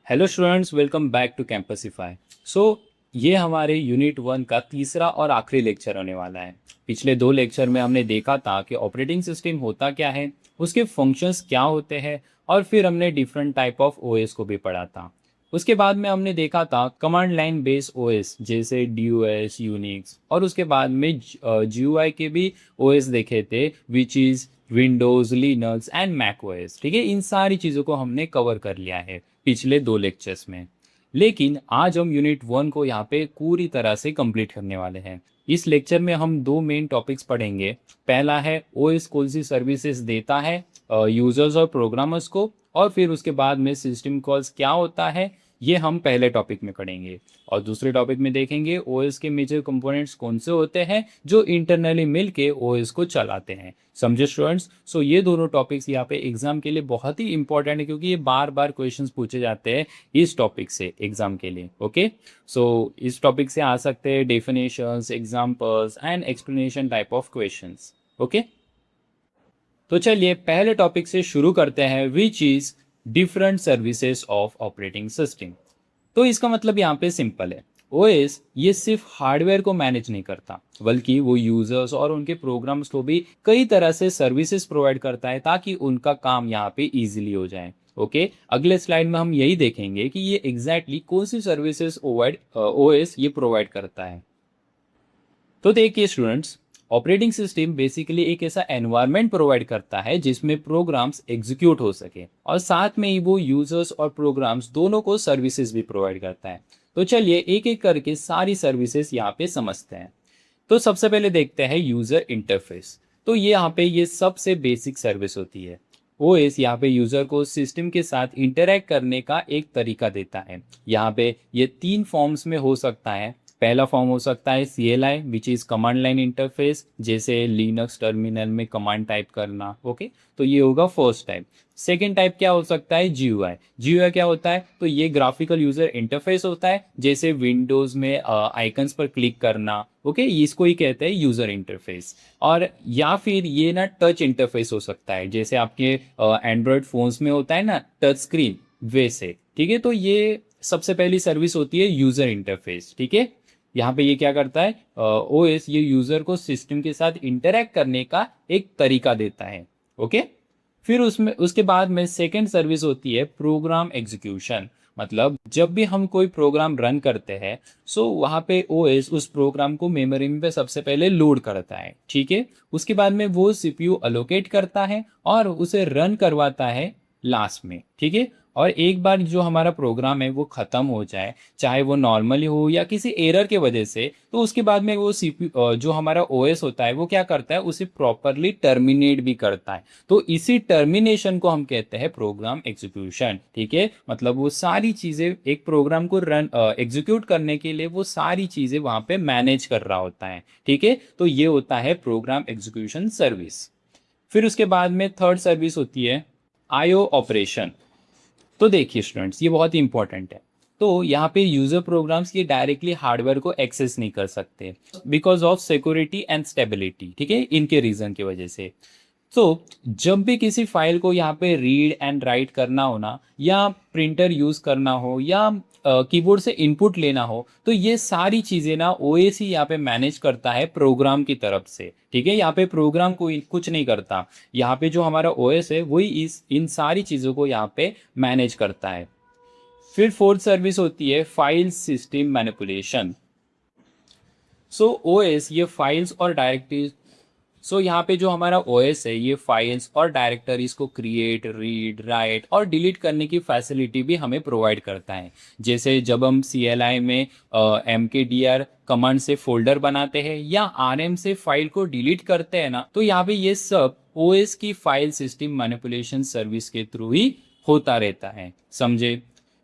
Hello students, welcome back to Campusify. So ये हमारे unit 1 का तीसरा और आखिरी लेक्चर होने वाला है। पिछले दो लेक्चर में हमने देखा था कि ऑपरेटिंग सिस्टम होता क्या है, उसके फंक्शंस क्या होते हैं, और फिर हमने डिफरेंट टाइप ऑफ ओएस को भी पढ़ा था। उसके बाद में हमने देखा था कमांड लाइन बेस्ड ओएस जैसे डीओएस, यूनिक्स, और उसके बाद में जीयूआई के भी ओएस देखे थे, which is Windows, Linux and Mac OS. ठीक है, इन सारी चीज़ों को हमने कवर कर लिया है पिछले दो लेक्चर्स में। लेकिन आज हम यूनिट 1 को यहाँ पे पूरी तरह से कंप्लीट करने वाले हैं। इस लेक्चर में हम दो मेन टॉपिक्स पढ़ेंगे। पहला है ओएस कौन सी सर्विसेज देता है यूजर्स और प्रोग्रामर्स को, और फिर उसके बाद में सिस्टम कॉल्स क्या होता है, ये हम पहले टॉपिक में पढ़ेंगे। और दूसरे टॉपिक में देखेंगे ओएस के मेजर कंपोनेंट्स कौन से होते हैं जो इंटरनली मिल के ओएस को चलाते हैं। समझे स्टूडेंट्स? सो ये दोनों टॉपिक्स यहाँ पे एग्जाम के लिए बहुत ही इंपॉर्टेंट है, क्योंकि ये बार बार क्वेश्चंस पूछे जाते हैं इस टॉपिक से एग्जाम के लिए। ओके, सो इस टॉपिक से आ सकते हैं definitions, examples and explanation type of questions. Okay, तो चलिए पहले टॉपिक से शुरू करते हैं, which is different services of operating system. तो इसका मतलब यहाँ पे सिंपल है। ओएस ये सिर्फ हार्डवेयर को मैनेज नहीं करता, बल्कि वो यूजर्स और उनके प्रोग्राम्स को भी कई तरह से सर्विसेज प्रोवाइड करता है ताकि उनका काम यहाँ पे इजीली हो जाए। ओके, अगले स्लाइड में हम यही देखेंगे कि ये एग्जैक्टली कौन सी सर्विसेज ओएस ये प्रोवाइड करता है। तो देखिए स्टूडेंट्स, ऑपरेटिंग सिस्टम बेसिकली एक ऐसा एनवायरनमेंट प्रोवाइड करता है जिसमें प्रोग्राम्स एग्जीक्यूट हो सके, और साथ में ही वो यूजर्स और प्रोग्राम्स दोनों को सर्विसेज भी प्रोवाइड करता है। तो चलिए एक एक करके सारी सर्विसेज यहाँ पे समझते हैं। तो सबसे पहले देखते हैं यूजर इंटरफेस। तो ये यहाँ पे ये सबसे बेसिक सर्विस होती है। ओएस यहाँ पे यूजर को सिस्टम के साथ इंटरैक्ट करने का एक तरीका देता है। यहाँ पे ये तीन फॉर्म्स में हो सकता है। पहला फॉर्म हो सकता है CLI, which is command line interface, जैसे लिनक्स टर्मिनल में कमांड टाइप करना। ओके, तो ये होगा फर्स्ट टाइप। सेकेंड टाइप क्या हो सकता है? GUI। GUI क्या होता है? तो ये ग्राफिकल यूजर इंटरफेस होता है, जैसे विंडोज में आइकन्स पर क्लिक करना। ओके, इसको ही कहते हैं यूजर इंटरफेस। और या फिर ये ना टच इंटरफेस हो सकता है, जैसे आपके एंड्रॉयड फोन्स में होता है ना टच स्क्रीन, वैसे। ठीक है, तो ये सबसे पहली सर्विस होती है यूजर इंटरफेस। ठीक है, यहाँ पे ये क्या करता है, ओएस ये यूजर को सिस्टम के साथ इंटरैक्ट करने का एक तरीका देता है। ओके, फिर उसमें उसके बाद में सेकंड सर्विस होती है प्रोग्राम एग्जीक्यूशन। मतलब जब भी हम कोई प्रोग्राम रन करते हैं, सो वहाँ पे ओएस उस प्रोग्राम को मेमोरी में सबसे पहले लोड करता है। ठीक है, उसके बाद में वो सीपीयू अलोकेट करता है और उसे रन करवाता है लास्ट में। ठीक है, और एक बार जो हमारा प्रोग्राम है वो ख़त्म हो जाए, चाहे वो नॉर्मली हो या किसी एरर के वजह से, तो उसके बाद में वो सीपीयू जो हमारा ओएस होता है वो क्या करता है, उसे प्रॉपरली टर्मिनेट भी करता है। तो इसी टर्मिनेशन को हम कहते हैं प्रोग्राम एग्जीक्यूशन। ठीक है, मतलब वो सारी चीज़ें एक प्रोग्राम को रन एग्जीक्यूट करने के लिए वो सारी चीज़ें वहाँ पे मैनेज कर रहा होता है। ठीक है, तो ये होता है प्रोग्राम एग्जीक्यूशन सर्विस। फिर उसके बाद में थर्ड सर्विस होती है आईओ ऑपरेशन। तो देखिए स्टूडेंट्स, ये बहुत ही इंपॉर्टेंट है। तो यहाँ पे यूजर प्रोग्राम्स ये डायरेक्टली हार्डवेयर को एक्सेस नहीं कर सकते, because of security and stability. ठीक है, इनके रीजन की वजह से। तो जब भी किसी फाइल को यहाँ पे रीड एंड राइट करना हो ना, या प्रिंटर यूज करना हो, या कीबोर्ड से इनपुट लेना हो, तो ये सारी चीजें ना ओएस ही यहाँ पे मैनेज करता है प्रोग्राम की तरफ से। ठीक है, यहाँ पे प्रोग्राम कोई कुछ नहीं करता। यहाँ पे जो हमारा ओएस है वही इस इन सारी चीजों को यहाँ पे मैनेज करता है। फिर फोर्थ सर्विस होती है फाइल सिस्टम मैनिपुलेशन। सो ओएस ये फाइल्स और डायरेक्टरीज, सो यहाँ पे जो हमारा ओएस है ये फाइल्स और डायरेक्टरीज को क्रिएट, रीड, राइट और डिलीट करने की फैसिलिटी भी हमें प्रोवाइड करता है। जैसे जब हम CLI में mkdir कमांड से फोल्डर बनाते हैं या RM से फाइल को डिलीट करते हैं ना, तो यहाँ पे ये सब ओएस की फाइल सिस्टम मैनिपुलेशन सर्विस के थ्रू ही होता रहता है। समझे?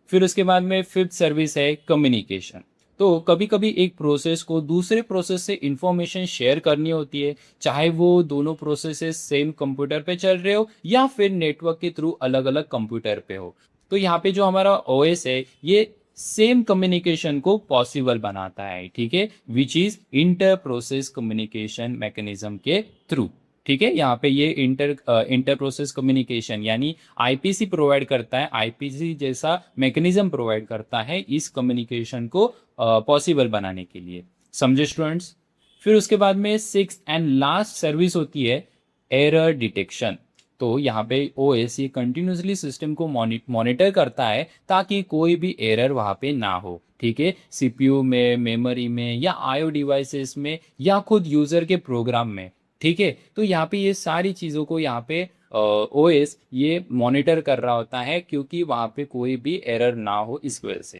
फिर उसके बाद में फिफ्थ सर्विस है कम्युनिकेशन। तो कभी कभी एक प्रोसेस को दूसरे प्रोसेस से इंफॉर्मेशन शेयर करनी होती है, चाहे वो दोनों प्रोसेसेस सेम कंप्यूटर पे चल रहे हो या फिर नेटवर्क के थ्रू अलग अलग कंप्यूटर पे हो। तो यहाँ पे जो हमारा ओएस है ये सेम कम्युनिकेशन को पॉसिबल बनाता है। ठीक है, which is inter process communication mechanism के थ्रू। ठीक है, यहाँ पे ये इंटर प्रोसेस कम्युनिकेशन यानी आईपीसी प्रोवाइड करता है, आईपीसी जैसा मैकेनिज्म प्रोवाइड करता है इस कम्युनिकेशन को पॉसिबल बनाने के लिए। समझे स्टूडेंट्स? फिर उसके बाद में सिक्स एंड लास्ट सर्विस होती है एरर डिटेक्शन। तो यहाँ पे ओएस ये कंटिन्यूसली सिस्टम को मॉनिटर करता है ताकि कोई भी एरर वहाँ पे ना हो। ठीक है, सीपीयू में, मेमोरी में, या आईओ डिवाइसेस में, या खुद यूज़र के प्रोग्राम में। ठीक है, तो यहाँ पे ये सारी चीज़ों को यहाँ पे ओएस ये मॉनिटर कर रहा होता है क्योंकि वहाँ पे कोई भी एरर ना हो इस वजह से।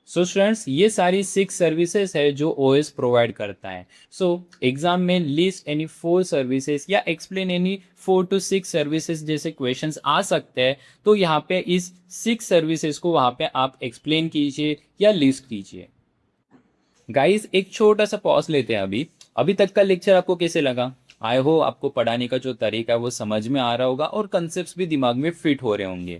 सो स्टूडेंट्स, ये सारी 6 सर्विसेज है जो ओएस प्रोवाइड करता है। सो एग्जाम में लिस्ट एनी 4 सर्विसेज या एक्सप्लेन एनी 4 to 6 सर्विसेज जैसे क्वेश्चंस आ सकते हैं। तो यहाँ पे इस 6 सर्विसेज को वहाँ पे आप एक्सप्लेन कीजिए या लिस्ट कीजिए। गाइस, एक छोटा सा पॉज लेते हैं। अभी तक का लेक्चर आपको कैसे लगा? आई हो आपको पढ़ाने का जो तरीका है वो समझ में आ रहा होगा और कंसेप्ट्स भी दिमाग में फिट हो रहे होंगे।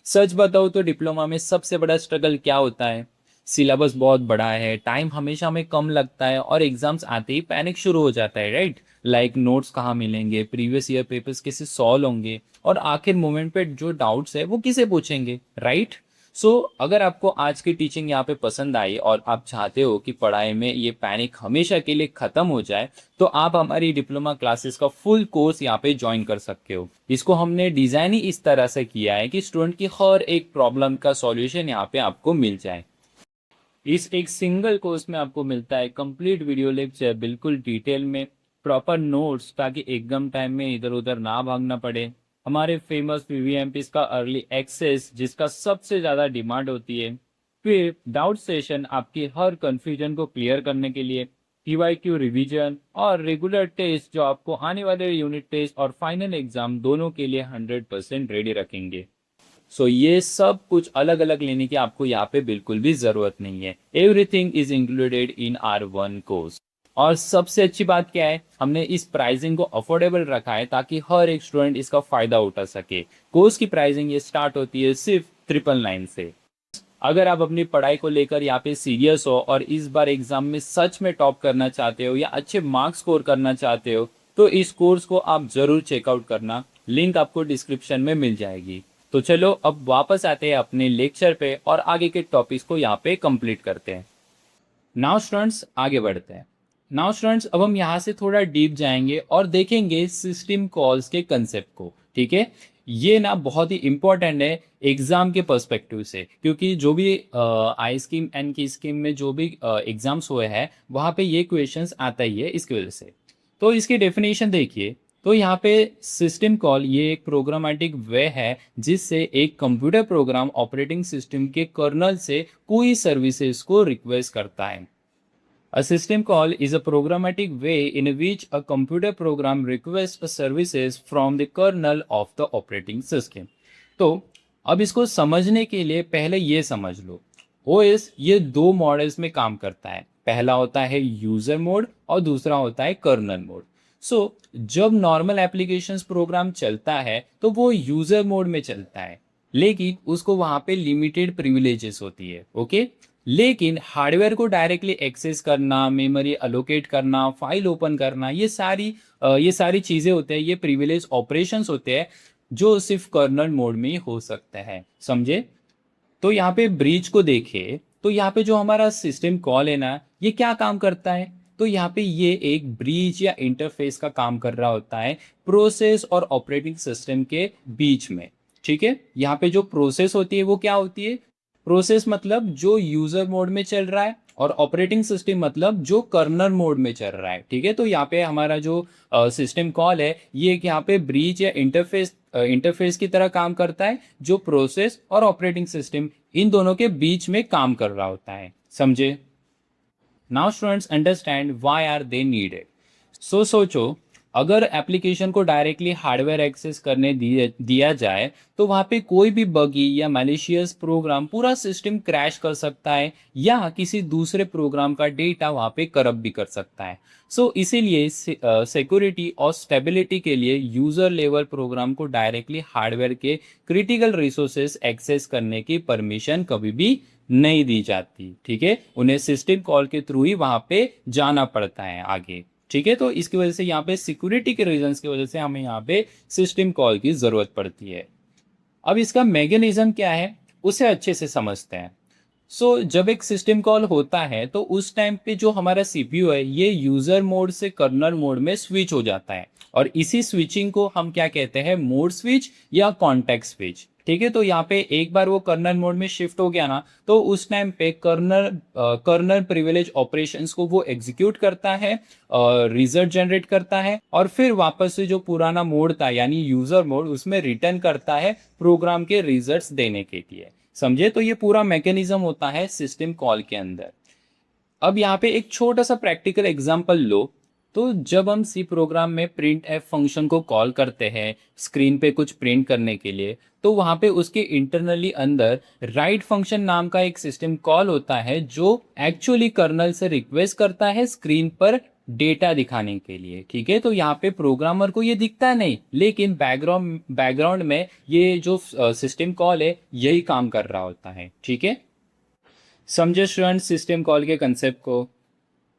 सच बताओ तो डिप्लोमा में सबसे बड़ा स्ट्रगल क्या होता है? सिलेबस बहुत बड़ा है, टाइम हमेशा हमें कम लगता है और एग्जाम्स आते ही पैनिक शुरू हो जाता है, राइट? लाइक नोट्स कहाँ मिलेंगे, प्रीवियस ईयर पेपर्स कैसे सॉल्व होंगे, और आखिर मोमेंट पे जो डाउट्स है वो किसे पूछेंगे, राइट? सो अगर आपको आज की टीचिंग यहाँ पे पसंद आई और आप चाहते हो कि पढ़ाई में ये पैनिक हमेशा के लिए ख़त्म हो जाए, तो आप हमारी डिप्लोमा क्लासेस का फुल कोर्स यहाँ पे ज्वाइन कर सकते हो। इसको हमने डिज़ाइन ही इस तरह से किया है कि स्टूडेंट की हर एक प्रॉब्लम का सॉल्यूशन यहाँ पे आपको मिल जाए। इस एक सिंगल कोर्स में आपको मिलता है कंप्लीट वीडियो लेक्चर बिल्कुल डिटेल में, प्रॉपर नोट्स ताकि एग्जाम टाइम में इधर उधर ना भागना पड़े, हमारे फेमस पीवीएमपीस का अर्ली एक्सेस जिसका सबसे ज़्यादा डिमांड होती है, फिर डाउट सेशन आपकी हर कन्फ्यूजन को क्लियर करने के लिए, पीवाईक्यू रिवीजन और रेगुलर टेस्ट जो आपको आने वाले यूनिट टेस्ट और फाइनल एग्जाम दोनों के लिए 100% रेडी रखेंगे। सो ये सब कुछ अलग अलग लेने की आपको यहाँ पे बिल्कुल भी ज़रूरत नहीं है। Everything is included in are one course. और सबसे अच्छी बात क्या है, हमने इस प्राइसिंग को अफोर्डेबल रखा है ताकि हर एक स्टूडेंट इसका फ़ायदा उठा सके। कोर्स की प्राइसिंग ये स्टार्ट होती है सिर्फ 999 से। अगर आप अपनी पढ़ाई को लेकर यहाँ पे सीरियस हो और इस बार एग्जाम में सच में टॉप करना चाहते हो या अच्छे मार्क्स स्कोर करना चाहते हो, तो इस कोर्स को आप ज़रूर चेकआउट करना। लिंक आपको डिस्क्रिप्शन में मिल जाएगी। तो चलो अब वापस आते हैं अपने लेक्चर पे और आगे के टॉपिक्स को यहाँ पे कंप्लीट करते हैं। नाउ स्टूडेंट्स, आगे बढ़ते हैं। नाउ स्टूडेंट्स, अब हम यहाँ से थोड़ा डीप जाएंगे और देखेंगे सिस्टम कॉल्स के कंसेप्ट को। ठीक है, ये ना बहुत ही इंपॉर्टेंट है एग्जाम के पर्सपेक्टिव से, क्योंकि जो भी आई स्कीम एंड की स्कीम में जो भी एग्जाम्स हुए हैं वहाँ पे ये क्वेश्चंस आता ही है इसकी वजह से। तो इसकी डेफिनेशन देखिए। तो यहाँ पे सिस्टम कॉल ये एक प्रोग्रामेटिक वे है जिससे एक कंप्यूटर प्रोग्राम ऑपरेटिंग सिस्टम के कर्नल से कोई सर्विसेज को रिक्वेस्ट करता है। A system call is a programmatic way in which a computer program requests a services from the kernel of the operating system। तो अब इसको समझने के लिए पहले ये समझ लो, OS ये दो मॉडल्स में काम करता है। पहला होता है यूजर मोड और दूसरा होता है कर्नल मोड। सो जब नॉर्मल एप्लीकेशंस प्रोग्राम चलता है तो वो यूजर मोड में चलता है, लेकिन उसको वहाँ पे लिमिटेड प्रिविलेजेस होती है। ओके, लेकिन हार्डवेयर को डायरेक्टली एक्सेस करना, मेमोरी अलोकेट करना, फाइल ओपन करना, ये सारी चीज़ें होते हैं, ये प्रिविलेज ऑपरेशंस होते हैं जो सिर्फ कर्नल मोड में ही हो सकते हैं। समझे? तो यहाँ पे ब्रीच को देखिए, तो यहाँ पे जो हमारा सिस्टम कॉल है ना, ये क्या काम करता है? तो यहाँ पे ये एक ब्रीच या इंटरफेस का काम कर रहा होता है प्रोसेस और ऑपरेटिंग सिस्टम के बीच में। ठीक है, यहाँ पे जो प्रोसेस होती है वो क्या होती है? प्रोसेस मतलब जो यूजर मोड में चल रहा है और ऑपरेटिंग सिस्टम मतलब जो कर्नल मोड में चल रहा है। ठीक है, तो यहाँ पे हमारा जो सिस्टम कॉल है ये यहाँ पे ब्रीच या इंटरफेस की तरह काम करता है जो प्रोसेस और ऑपरेटिंग सिस्टम इन दोनों के बीच में काम कर रहा होता है। समझे? Now students understand why are they needed. सोचो, अगर एप्लीकेशन को डायरेक्टली हार्डवेयर एक्सेस करने दिया जाए तो वहाँ पे कोई भी बगी या मैलिशियस प्रोग्राम पूरा सिस्टम क्रैश कर सकता है या किसी दूसरे प्रोग्राम का डेटा वहाँ पे करप्ट भी कर सकता है। इसीलिए सिक्योरिटी और स्टेबिलिटी के लिए यूजर लेवल प्रोग्राम को डायरेक्टली हार्डवेयर के क्रिटिकल रिसोर्सेज एक्सेस करने की परमिशन कभी भी नहीं दी जाती। ठीक है, उन्हें सिस्टम कॉल के थ्रू ही वहाँ पे जाना पड़ता है आगे। ठीक है, तो इसकी वजह से यहाँ पे सिक्योरिटी के रीजंस की वजह से हमें यहाँ पे सिस्टम कॉल की ज़रूरत पड़ती है। अब इसका मैकेनिज्म क्या है उसे अच्छे से समझते हैं। जब एक सिस्टम कॉल होता है तो उस टाइम पे जो हमारा सीपीयू है ये यूजर मोड से कर्नल मोड में स्विच हो जाता है, और इसी स्विचिंग को हम क्या कहते हैं, मोड स्विच या कॉन्टेक्ट स्विच। ठीक है, तो यहाँ पे एक बार वो कर्नल मोड में शिफ्ट हो गया ना, तो उस टाइम पे कर्नल प्रिविलेज ऑपरेशंस को वो एग्जीक्यूट करता है, रिजल्ट जनरेट करता है, और फिर वापस से जो पुराना मोड था यानी यूजर मोड उसमें रिटर्न करता है प्रोग्राम के रिजल्ट्स देने के लिए। समझे? तो ये पूरा मैकेनिज्म होता है सिस्टम कॉल के अंदर। अब यहाँ पे एक छोटा सा प्रैक्टिकल एग्जांपल लो। तो जब हम सी प्रोग्राम में प्रिंट एफ फंक्शन को कॉल करते हैं स्क्रीन पे कुछ प्रिंट करने के लिए, तो वहाँ पे उसके इंटरनली अंदर राइट फंक्शन नाम का एक सिस्टम कॉल होता है जो एक्चुअली कर्नल से रिक्वेस्ट करता है स्क्रीन पर डेटा दिखाने के लिए। ठीक है, तो यहाँ पे प्रोग्रामर को ये दिखता नहीं, लेकिन बैकग्राउंड में ये जो सिस्टम कॉल है यही काम कर रहा होता है। ठीक है, समझे स्टूडेंट सिस्टम कॉल के कंसेप्ट को?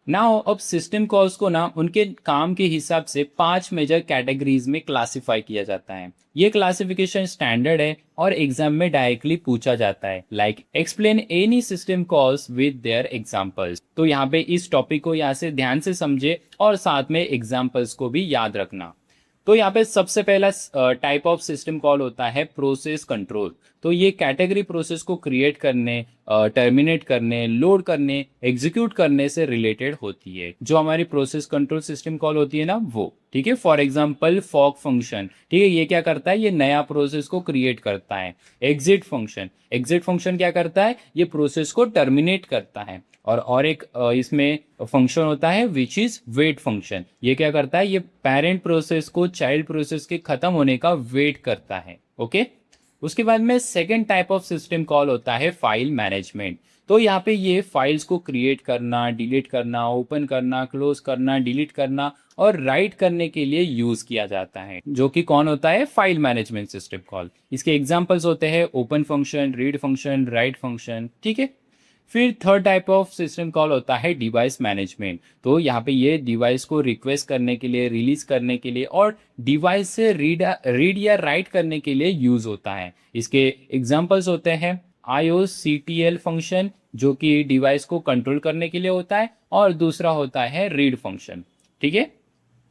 नाउ अब सिस्टम कॉल्स को ना उनके काम के हिसाब से 5 मेजर कैटेगरीज में क्लासिफाई किया जाता है। ये क्लासिफिकेशन स्टैंडर्ड है और एग्जाम में डायरेक्टली पूछा जाता है, like explain any system calls with their examples. तो यहाँ पे इस टॉपिक को यहाँ से ध्यान से समझे और साथ में एग्जांपल्स को भी याद रखना। तो यहाँ पे सबसे पहला टाइप ऑफ सिस्टम कॉल होता है प्रोसेस कंट्रोल। तो ये कैटेगरी प्रोसेस को क्रिएट करने, टर्मिनेट करने, लोड करने, एग्जीक्यूट करने से रिलेटेड होती है। जो हमारी प्रोसेस कंट्रोल सिस्टम कॉल होती है ना वो। ठीक है, फॉर एग्जांपल फॉक फंक्शन। ठीक है, ये क्या करता है, ये नया प्रोसेस को क्रिएट करता है। एग्जिट फंक्शन क्या करता है, ये प्रोसेस को टर्मिनेट करता है। और एक इसमें फंक्शन होता है विच इज वेट फंक्शन। ये क्या करता है, ये पेरेंट प्रोसेस को चाइल्ड प्रोसेस के खत्म होने का वेट करता है। ओके, उसके बाद में second type of system call होता है फाइल मैनेजमेंट। तो यहाँ पे ये फाइल्स को क्रिएट करना, डिलीट करना, ओपन करना, क्लोज करना, डिलीट करना और राइट करने के लिए यूज किया जाता है, जो कि कौन होता है, फाइल मैनेजमेंट सिस्टम कॉल। इसके एग्जांपल्स होते हैं open function, read function, right function. ठीक है, फिर third type of system call होता है डिवाइस मैनेजमेंट। तो यहाँ पे ये डिवाइस को रिक्वेस्ट करने के लिए, रिलीज करने के लिए और डिवाइस से रीड या राइट करने के लिए यूज होता है। इसके एग्जांपल्स होते हैं IOCTL फंक्शन जो कि डिवाइस को कंट्रोल करने के लिए होता है, और दूसरा होता है रीड फंक्शन। ठीक है,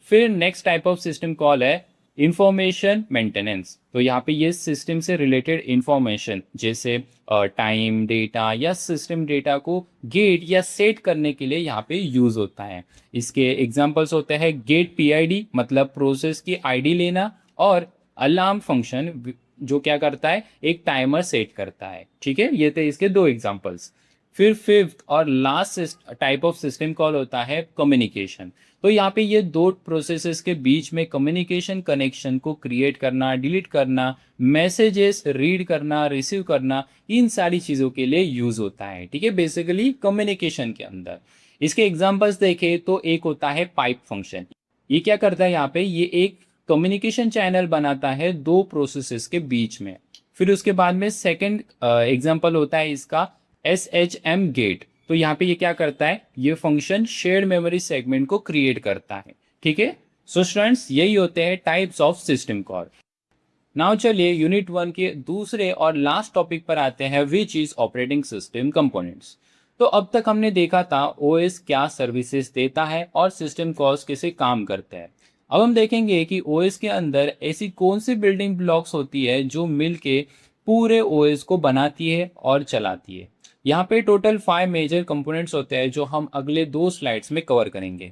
फिर next type of system call है इंफॉर्मेशन मेंटेनेंस। तो यहाँ पे ये सिस्टम से रिलेटेड इंफॉर्मेशन जैसे टाइम, डेटा या सिस्टम डेटा को गेट या सेट करने के लिए यहाँ पे यूज होता है। इसके एग्जांपल्स होते हैं गेट PID मतलब प्रोसेस की आईडी लेना, और अलार्म फंक्शन जो क्या करता है, एक टाइमर सेट करता है। ठीक है, ये थे इसके दो एग्जांपल्स। फिर फिफ्थ और last type of system call होता है कम्युनिकेशन। तो यहाँ पे ये दो प्रोसेसेस के बीच में कम्युनिकेशन कनेक्शन को क्रिएट करना, डिलीट करना, मैसेजेस रीड करना, रिसीव करना, इन सारी चीज़ों के लिए यूज होता है। ठीक है, बेसिकली कम्युनिकेशन के अंदर। इसके एग्जांपल्स देखें तो एक होता है पाइप फंक्शन। ये क्या करता है, यहाँ पे ये एक कम्युनिकेशन चैनल बनाता है दो प्रोसेसेस के बीच में। फिर उसके बाद में सेकेंड एग्जाम्पल होता है इसका SHM गेट। तो यहाँ पे ये क्या करता है, ये फंक्शन शेयर्ड मेमोरी सेगमेंट को क्रिएट करता है। ठीक है, सो स्टूडेंट्स यही होते हैं types of system call. Now चलिए यूनिट 1 के दूसरे और लास्ट टॉपिक पर आते हैं, which is operating system components. तो अब तक हमने देखा था OS क्या सर्विसेज देता है और सिस्टम कॉल्स कैसे काम करते हैं। अब हम देखेंगे कि OS के अंदर ऐसी कौन सी बिल्डिंग ब्लॉक्स होती है जो मिलके पूरे OS को बनाती है और चलाती है। यहाँ पे टोटल 5 मेजर कंपोनेंट्स होते हैं जो हम अगले 2 स्लाइड्स में कवर करेंगे।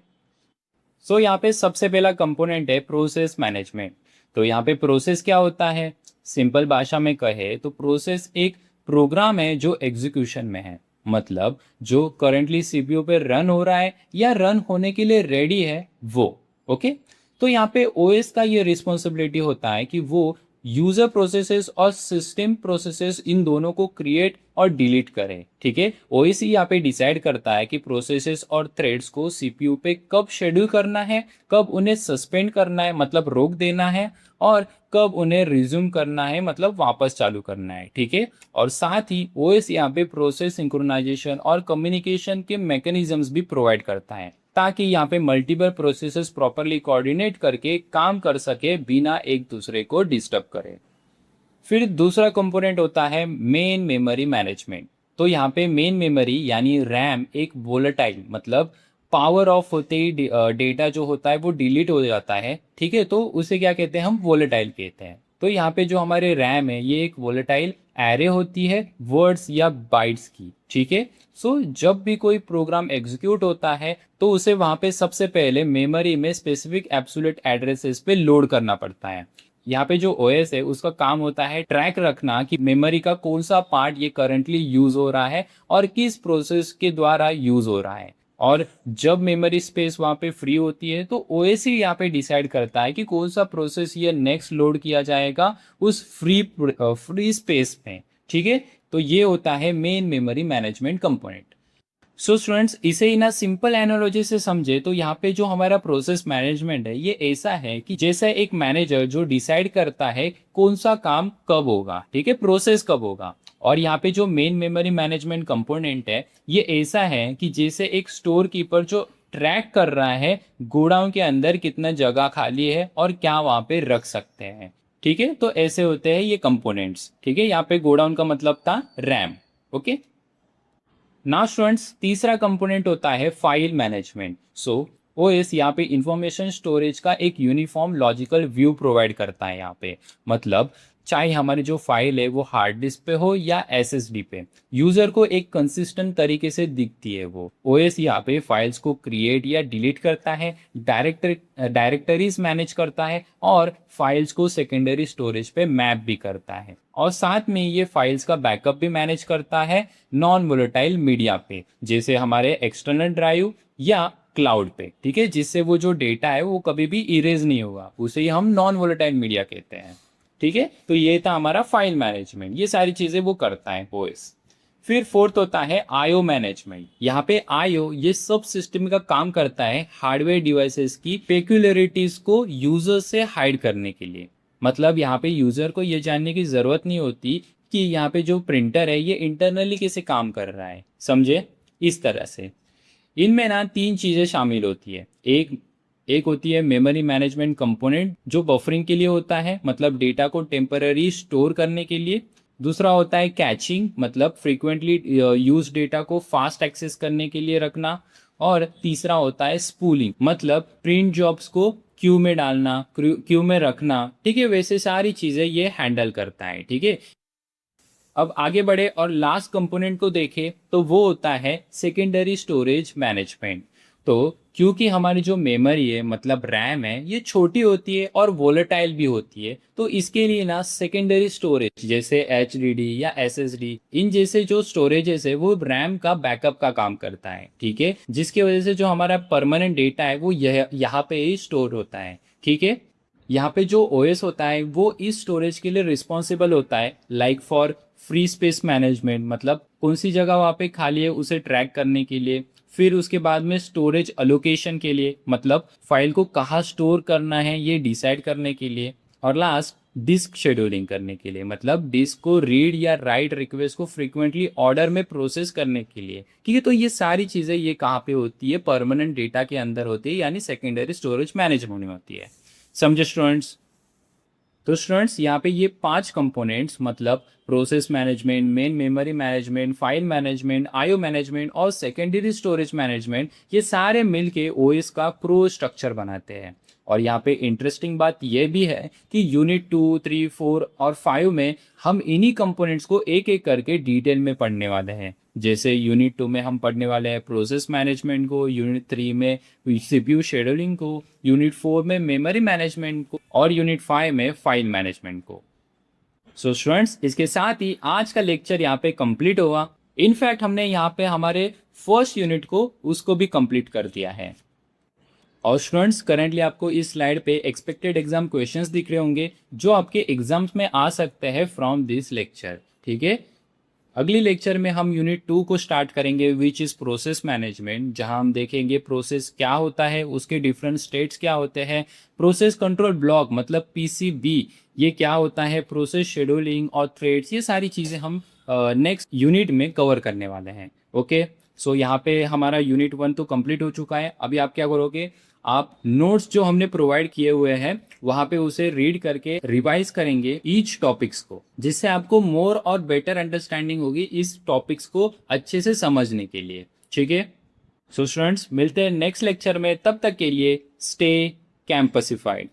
यहाँ पे सबसे पहला कंपोनेंट है प्रोसेस मैनेजमेंट। तो यहाँ पे प्रोसेस क्या होता है, सिंपल भाषा में कहे तो प्रोसेस एक प्रोग्राम है जो एग्जीक्यूशन में है, मतलब जो करंटली CPU पे रन हो रहा है या रन होने के लिए रेडी है वो। ओके, तो यहाँ पे OS का ये रिस्पॉन्सिबिलिटी होता है कि वो यूजर प्रोसेसेस और सिस्टम प्रोसेसेस इन दोनों को क्रिएट और डिलीट करे। ठीक है, OS ही यहाँ पे डिसाइड करता है कि प्रोसेसेस और थ्रेड्स को CPU पे कब शेड्यूल करना है, कब उन्हें सस्पेंड करना है मतलब रोक देना है, और कब उन्हें रिज्यूम करना है मतलब वापस चालू करना है। ठीक है, और साथ ही OS यहाँ पे प्रोसेस सिंक्रोनाइजेशन और कम्युनिकेशन के मैकेनिज्म्स भी प्रोवाइड करता है। ताकि यहाँ पे मल्टीपल प्रोसेसेस प्रॉपरली कोऑर्डिनेट करके काम कर सके बिना एक दूसरे को डिस्टर्ब करे। फिर दूसरा कंपोनेंट होता है मेन मेमोरी मैनेजमेंट। तो यहाँ पे मेन मेमोरी यानी रैम एक वोलेटाइल मतलब पावर ऑफ होते ही डेटा जो होता है वो डिलीट हो जाता है, ठीक है, तो उसे क्या कहते हैं, हम वोलेटाइल कहते हैं। तो यहाँ पे जो हमारे रैम है ये एक वोलेटाइल एरे होती है वर्ड्स या बाइट्स की, ठीक है। सो जब भी कोई प्रोग्राम एग्जीक्यूट होता है तो उसे वहाँ पे सबसे पहले मेमोरी में स्पेसिफिक एब्सोल्यूट एड्रेसेस पे लोड करना पड़ता है। यहाँ पे जो ओएस है उसका काम होता है ट्रैक रखना कि मेमोरी का कौन सा पार्ट ये करंटली यूज हो रहा है और किस प्रोसेस के द्वारा यूज हो रहा है। और जब मेमोरी स्पेस वहाँ पे फ्री होती है तो ओएस ही यहाँ पे डिसाइड करता है कि कौन सा प्रोसेस ये नेक्स्ट लोड किया जाएगा उस फ्री स्पेस में, ठीक है। तो ये होता है main memory management component. So students, इसे ही ना सिंपल एनालॉजी से समझे तो यहाँ पे जो हमारा प्रोसेस मैनेजमेंट है ये ऐसा है कि जैसा एक मैनेजर जो डिसाइड करता है कौन सा काम कब होगा, ठीक है, प्रोसेस कब होगा। और यहाँ पे जो मेन मेमोरी मैनेजमेंट कंपोनेंट है ये ऐसा है कि जैसे एक स्टोर कीपर जो ट्रैक कर रहा है गोडाउन के अंदर कितना जगह खाली है और क्या वहाँ पे रख सकते हैं, ठीक है। तो ऐसे होते हैं ये कंपोनेंट्स, ठीक है। यहाँ पे गोडाउन का मतलब था रैम, ओके। नाउ स्टूडेंट्स, तीसरा कंपोनेंट होता है फाइल मैनेजमेंट। सो ओएस यहाँ पे इंफॉर्मेशन स्टोरेज का एक यूनिफॉर्म लॉजिकल व्यू प्रोवाइड करता है। यहाँ पे मतलब चाहे हमारी जो फाइल है वो हार्ड डिस्क पे हो या एसएसडी पे, यूजर को एक कंसिस्टेंट तरीके से दिखती है। वो ओएस यहाँ पे फाइल्स को क्रिएट या डिलीट करता है, डायरेक्टरीज मैनेज करता है और फाइल्स को सेकेंडरी स्टोरेज पे मैप भी करता है। और साथ में ये फाइल्स का बैकअप भी मैनेज करता है नॉन वोलेटाइल मीडिया पे, जैसे हमारे एक्सटर्नल ड्राइव या क्लाउड पे, ठीक है, जिससे वो जो डेटा है वो कभी भी इरेज नहीं होगा, उसे ही हम नॉन वोलेटाइल मीडिया कहते हैं, ठीक है। तो ये था हमारा फाइल मैनेजमेंट, ये सारी चीजें वो करता है ओएस। फिर फोर्थ होता है आईओ मैनेजमेंट। यहाँ पे आईओ ये सब सिस्टम का काम करता है हार्डवेयर डिवाइसेस की पेक्यूलरिटीज को यूजर से हाइड करने के लिए। मतलब यहाँ पे यूजर को ये जानने की जरूरत नहीं होती कि यहाँ पे जो प्रिंटर है ये इंटरनली कैसे काम कर रहा है, समझे, इस तरह से। इनमें ना तीन चीजें शामिल होती है। एक एक होती है मेमोरी मैनेजमेंट कंपोनेंट जो बफरिंग के लिए होता है, मतलब डेटा को टेम्पररी स्टोर करने के लिए। दूसरा होता है कैचिंग, मतलब फ्रीक्वेंटली यूज डेटा को फास्ट एक्सेस करने के लिए रखना। और तीसरा होता है स्पूलिंग, मतलब प्रिंट जॉब्स को क्यू में डालना, क्यू में रखना, ठीक है। वैसे सारी चीजें ये हैंडल करता है, ठीक है। अब आगे बढ़े और लास्ट कंपोनेंट को देखें तो वो होता है सेकेंडरी स्टोरेज मैनेजमेंट। तो क्योंकि हमारी जो मेमोरी है मतलब रैम है ये छोटी होती है और वोलेटाइल भी होती है, तो इसके लिए ना सेकेंडरी स्टोरेज जैसे एचडीडी या एसएसडी इन जैसे जो स्टोरेजेस है वो रैम का बैकअप का काम करता है, ठीक है, जिसकी वजह से जो हमारा परमानेंट डेटा है वो यहाँ पे ही स्टोर होता है, ठीक है। यहाँ पे जो ओएस होता है वो इस स्टोरेज के लिए रिस्पॉन्सिबल होता है, like for free space management, मतलब कौन सी जगह वहाँ पे खाली है उसे ट्रैक करने के लिए। फिर उसके बाद में स्टोरेज अलोकेशन के लिए, मतलब फाइल को कहाँ स्टोर करना है ये डिसाइड करने के लिए। और लास्ट डिस्क शेड्यूलिंग करने के लिए, मतलब डिस्क को रीड या राइट रिक्वेस्ट को फ्रीक्वेंटली ऑर्डर में प्रोसेस करने के लिए, ठीक है। तो ये सारी चीज़ें ये कहाँ पे होती है, परमानेंट डेटा के अंदर होती है, यानी सेकेंडरी स्टोरेज मैनेजमेंट में होती है, समझे स्टूडेंट्स। तो स्टूडेंट्स यहाँ पे ये 5 कंपोनेंट्स मतलब process management, main memory management, file management, IO management और सेकेंडरी स्टोरेज मैनेजमेंट, ये सारे मिलके ओएस का प्रो स्ट्रक्चर बनाते हैं। और यहाँ पे इंटरेस्टिंग बात यह भी है कि यूनिट 2, 3, 4 और 5 में हम इन्हीं कंपोनेंट्स को एक एक करके डिटेल में पढ़ने वाले हैं। जैसे यूनिट 2 में हम पढ़ने वाले हैं प्रोसेस मैनेजमेंट को, यूनिट 3 में सीपीयू शेड्यूलिंग को, यूनिट 4 में मेमोरी मैनेजमेंट को और यूनिट 5 में फाइल मैनेजमेंट को। सो स्टूडेंट्स, इसके साथ ही आज का लेक्चर यहाँ पे कंप्लीट हुआ। इनफैक्ट हमने यहाँ पे हमारे फर्स्ट यूनिट को उसको भी कंप्लीट कर दिया है। और स्टूडेंट्स, करंटली आपको इस स्लाइड पे एक्सपेक्टेड एग्जाम क्वेश्चंस दिख रहे होंगे जो आपके एग्जाम्स में आ सकते हैं फ्रॉम दिस लेक्चर, ठीक है। अगली लेक्चर में हम यूनिट 2 को स्टार्ट करेंगे विच इज़ प्रोसेस मैनेजमेंट, जहां हम देखेंगे प्रोसेस क्या होता है, उसके डिफरेंट स्टेट्स क्या होते हैं, प्रोसेस कंट्रोल ब्लॉक मतलब पीसीबी ये क्या होता है, प्रोसेस शेड्यूलिंग और थ्रेड्स, ये सारी चीज़ें हम नेक्स्ट यूनिट में कवर करने वाले हैं, ओके। सो यहाँ पे हमारा यूनिट 1 तो कंप्लीट हो चुका है। अभी आप क्या करोगे, आप नोट्स जो हमने प्रोवाइड किए हुए हैं वहाँ पे उसे रीड करके रिवाइज करेंगे ईच टॉपिक्स को, जिससे आपको मोर और बेटर अंडरस्टैंडिंग होगी इस टॉपिक्स को अच्छे से समझने के लिए। ठीक है, सो स्टूडेंट्स मिलते हैं नेक्स्ट लेक्चर में, तब तक के लिए स्टे कैंपसिफाइड।